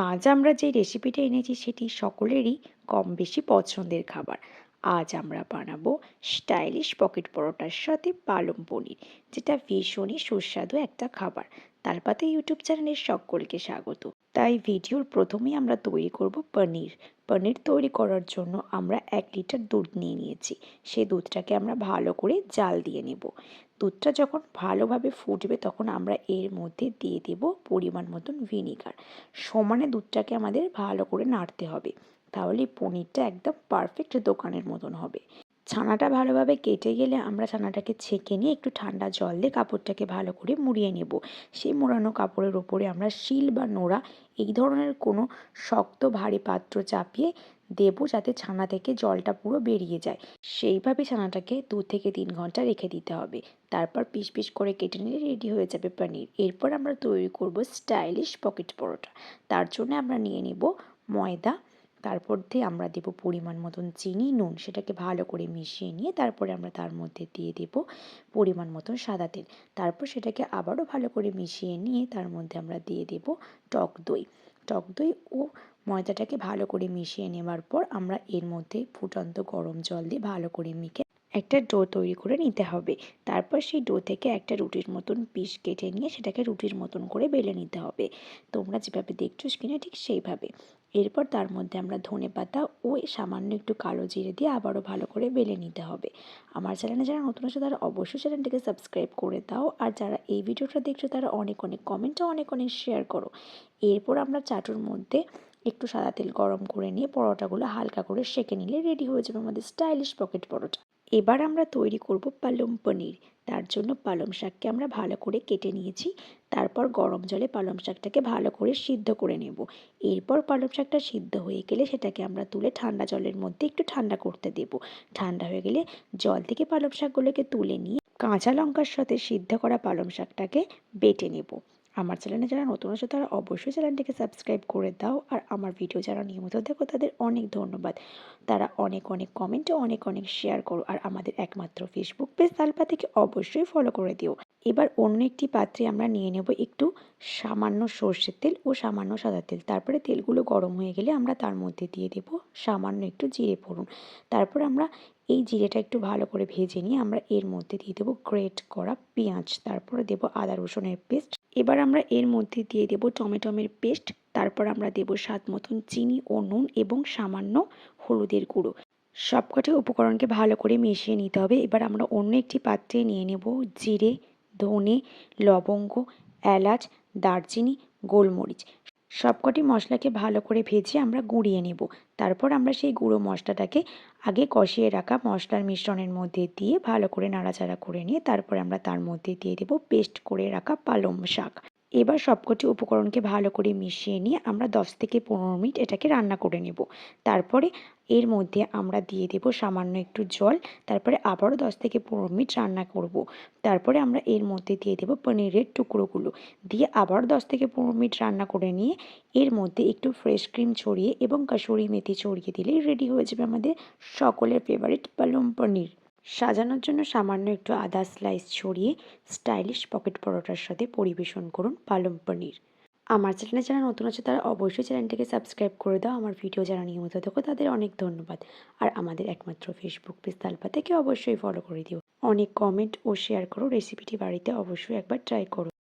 আজ আমরা যে রেসিপিটা এনেছি সেটি সকলেরই কম বেশি পছন্দের খাবার। আজ আমরা বানাবো স্টাইলিশ পকেট পরোটার সাথে পালং পনির, যেটা ভীষণই সুস্বাদু একটা খাবার। তালপাতা ইউটিউব চ্যানেলের সকলকে স্বাগত। তাই ভিডিওর প্রথমেই আমরা তৈরি করব পনির। পনির তৈরি করার জন্য আমরা 1 লিটার দুধ নিয়ে নিয়েছি। সেই দুধটাকে আমরা ভালো করে জাল দিয়ে নেব। দুধটা যখন ভালোভাবে ফুটবে তখন আমরা এর মধ্যে দিয়ে দেব পরিমাণ মতন ভিনিগার। সমানে দুধটাকে আমাদের ভালো করে নাড়তে হবে, তাহলে পনিরটা একদম পারফেক্ট দোকানের মতন হবে। ছানাটা ভালোভাবে কেটে গেলে আমরা ছানাটাকে ছেঁকে নিয়ে একটু ঠান্ডা জল দিয়ে কাপড়টাকে ভালো করে মুড়িয়ে নেব। সেই মোড়ানো কাপড়ের ওপরে আমরা শিল বা নোড়া এই ধরনের কোনো শক্ত ভারী পাত্র চাপিয়ে দেবো, যাতে ছানা থেকে জলটা পুরো বেরিয়ে যায়। সেইভাবে ছানাটাকে 2 থেকে 3 ঘন্টা রেখে দিতে হবে। তারপর পিস পিস করে কেটে নিলে রেডি হয়ে যাবে পনির। এরপর আমরা তৈরি করব স্টাইলিশ পকেট পরোটা। তার জন্য আমরা নিয়ে নেব ময়দা, তারপর দিয়ে আমরা দেব পরিমাণ মতন চিনি, নুন। সেটাকে ভালো করে মিশিয়ে নিয়ে তারপরে আমরা তার মধ্যে দিয়ে দেব পরিমাণ মতন সাদা তেল। তারপর সেটাকে আবারও ভালো করে মিশিয়ে নিয়ে তার মধ্যে আমরা দিয়ে দেব টক দই। টক দই ও ময়দাটাকে ভালো করে মিশিয়ে নেবার পর আমরা এর মধ্যে ফুটন্ত গরম জল দিয়ে ভালো করে মেখে একটা ডো তৈরি করে নিতে হবে। তারপর সেই ডো থেকে একটা রুটির মতন পিস কেটে নিয়ে সেটাকে রুটির মতন করে বেলে নিতে হবে। তোমরা যেভাবে দেখছো স্ক্রিনে ঠিক সেইভাবে। এরপর তার মধ্যে আমরা ধনেপাতা ও সামান্য একটু কালো জিরে দিয়ে আবারও ভালো করে বেলে নিতে হবে। আমার চ্যানেলে যারা নতুন আছে তারা অবশ্যই চ্যানেলটিকে সাবস্ক্রাইব করে দাও, আর যারা এই ভিডিওটা দেখছো তারা অনেক অনেক কমেন্ট ও অনেক অনেক শেয়ার করো। এরপর আমরা চাটুর মধ্যে একটু সাদা তেল গরম করে নিয়ে পরোটাগুলো হালকা করে সেঁকে নিলে রেডি হয়ে যাবে আমাদের স্টাইলিশ পকেট পরোটা। এবার আমরা তৈরি করব পালং পনির। তার জন্য পালং শাককে আমরা ভালো করে কেটে নিয়েছি। তারপর গরম জলে পালং শাকটাকে ভালো করে সিদ্ধ করে নেব। এরপর পালং শাকটা সিদ্ধ হয়ে গেলে সেটাকে আমরা তুলে ঠান্ডা জলের মধ্যে একটু ঠান্ডা করতে দেব। ঠান্ডা হয়ে গেলে জল থেকে পালং শাকগুলোকে তুলে নিয়ে কাঁচা লঙ্কার সাথে সিদ্ধ করা পালং শাকটাকে বেটে নেব। আমার চ্যানেলে যারা নতুন আছে তারা অবশ্যই চ্যানেলটিকে সাবস্ক্রাইব করে দাও, আর আমার ভিডিও যারা নিয়মিত দেখো তাদের অনেক ধন্যবাদ। তারা অনেক অনেক কমেন্ট ও অনেক অনেক শেয়ার করো, আর আমাদের একমাত্র ফেসবুক পেজ তালপাতাকে অবশ্যই ফলো করে দিও। এবার অন্য একটি পাত্রে আমরা নিয়ে নেব একটু সামান্য সর্ষের তেল ও সামান্য সাদা তেল। তারপরে তেলগুলো গরম হয়ে গেলে আমরা তার মধ্যে দিয়ে দেব সামান্য একটু জিরে ফোড়ন। তারপর আমরা এই জিরেটা একটু ভালো করে ভেজে নিয়ে আমরা এর মধ্যে দিয়ে দেবো গ্রেট করা পেঁয়াজ। তারপরে দেবো আদা রসুনের পেস্ট। এবার আমরা এর মধ্যে দিয়ে দেব টমেটোমের পেস্ট। তারপর আমরা দেব স্বাদ মতন চিনি ও নুন এবং সামান্য হলুদের গুঁড়ো। সবকটা উপকরণকে ভালো করে মিশিয়ে নিতে হবে। এবার আমরা অন্য একটি পাত্রে নিয়ে নেব জিরে, ধনে, লবঙ্গ, এলাচ, দারচিনি, গোলমরিচ। সবকটি মশলাকে ভালো করে ভেজে আমরা গুঁড়িয়ে নেব। তারপর আমরা সেই গুঁড়ো মশলাটাকে আগে কষিয়ে রাখা মশলার মিশ্রণের মধ্যে দিয়ে ভালো করে নাড়াচাড়া করে নিয়ে তারপরে আমরা তার মধ্যে দিয়ে দেব পেস্ট করে রাখা পালং শাক। এবার সবকটি উপকরণকে ভালো করে মিশিয়ে নিয়ে আমরা 10 থেকে 15 মিনিট এটাকে রান্না করে নেব। তারপরে এর মধ্যে আমরা দিয়ে দেব সামান্য একটু জল। তারপরে আবারও 10 থেকে 15 মিনিট রান্না করব। তারপরে আমরা এর মধ্যে দিয়ে দেব পনিরের টুকরোগুলো, দিয়ে আবার 10 থেকে 15 মিনিট রান্না করে নিয়ে এর মধ্যে একটু ফ্রেশ ক্রিম ছড়িয়ে এবং কাসুরি মেথি ছড়িয়ে দিলেই রেডি হয়ে যাবে আমাদের সকলের ফেভারিট পালং পনির। সাজানোর জন্য সামান্য একটু আদা স্লাইস ছড়িয়ে স্টাইলিশ পকেট পরোটার সাথে পরিবেশন করুন পালং পনির। আমার চ্যানেলে যারা নতুন আছে তারা অবশ্যই চ্যানেলটিকে সাবস্ক্রাইব করে দাও। আমার ভিডিও যারা নিয়মিত দেখো তাদের অনেক ধন্যবাদ। আর আমাদের একমাত্র ফেসবুক পেজ তালপাতাকে অবশ্যই ফলো করে দিও। অনেক কমেন্ট ও শেয়ার করো। রেসিপিটি বাড়িতে অবশ্যই একবার ট্রাই করো।